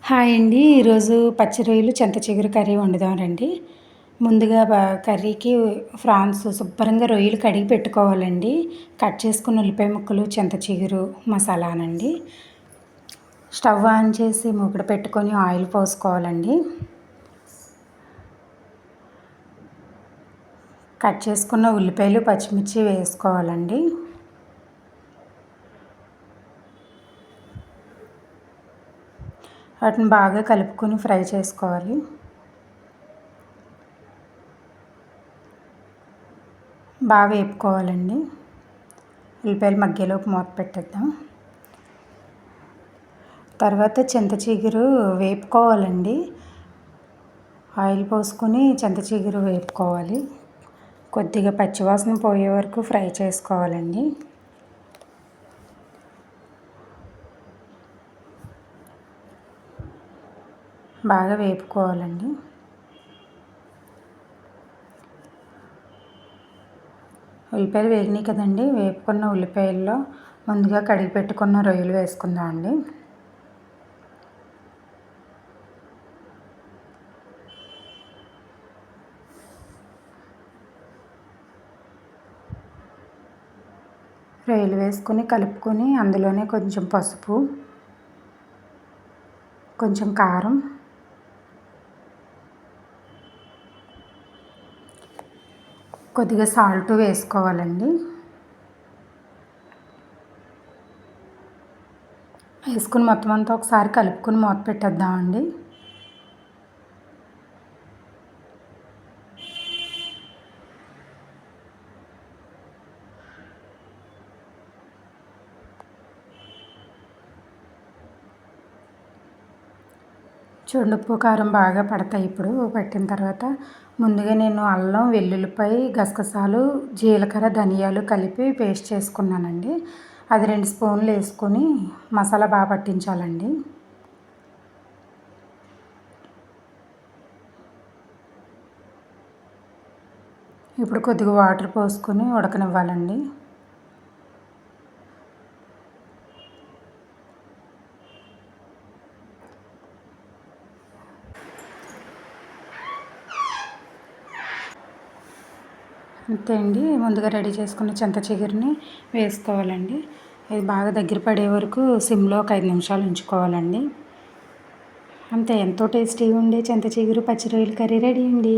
Hi అండి. ఈరోజు పచ్చి రొయ్యలు, చింత చిగురు కర్రీ వండుదాం రండి. ముందుగా కర్రీకి ఫ్రాన్స్ శుభ్రంగా రొయ్యలు కడిగి పెట్టుకోవాలండి. కట్ చేసుకున్న ఉల్లిపాయ ముక్కలు, చింత చిగురు, మసాలానండి. స్టవ్ ఆన్ చేసి మూకుడు పెట్టుకొని ఆయిల్ పోసుకోవాలండి. కట్ చేసుకున్న ఉల్లిపాయలు, పచ్చిమిర్చి వేసుకోవాలండి. వాటిని బాగా కలుపుకొని ఫ్రై చేసుకోవాలి. బాగా వేపుకోవాలండి. ఉల్లిపాయలు మగ్గేలోపు మూత పెట్టేద్దాం. తర్వాత చింత చిగురు వేపుకోవాలండి. ఆయిల్ పోసుకొని చింత చిగురు వేపుకోవాలి. కొద్దిగా పచ్చివాసన పోయే వరకు ఫ్రై చేసుకోవాలండి. బాగా వేపుకోవాలండి. ఉల్లిపాయలు వేగినాయి కదండి. వేపుకున్న ఉల్లిపాయల్లో ముందుగా కడిగి పెట్టుకున్న రొయ్యలు వేసుకుందాం అండి. రొయ్యలు వేసుకొని కలుపుకొని అందులోనే కొంచెం పసుపు, కొంచెం కారం, కొద్దిగా సాల్ట్ వేసుకోవాలండి. వేసుకుని మొత్తం అంతా ఒకసారి కలుపుకొని మూత పెట్టేద్దామండి. చూడండి, ఉప్పు కారం బాగా పడతాయి. ఇప్పుడు పట్టిన తర్వాత ముందుగా నేను అల్లం, వెల్లుల్లిపాయ, గసగసాలు, జీలకర్ర, ధనియాలు కలిపి పేస్ట్ చేసుకున్నానండి. అది 2 స్పూన్లు వేసుకొని మసాలా బాగా పట్టించాలండి. ఇప్పుడు కొద్దిగా వాటర్ పోసుకొని ఉడకనివ్వాలండి. అంతే అండి. ముందుగా రెడీ చేసుకున్న చింత చిగురుని వేసుకోవాలండి. ఇది బాగా దగ్గర పడే వరకు సిమ్లో ఒక 5 నిమిషాలు ఉంచుకోవాలండి. అంతే, ఎంతో టేస్టీగా ఉండే చింత చిగురు పచ్చి రొయ్యల కర్రీ రెడీ అండి.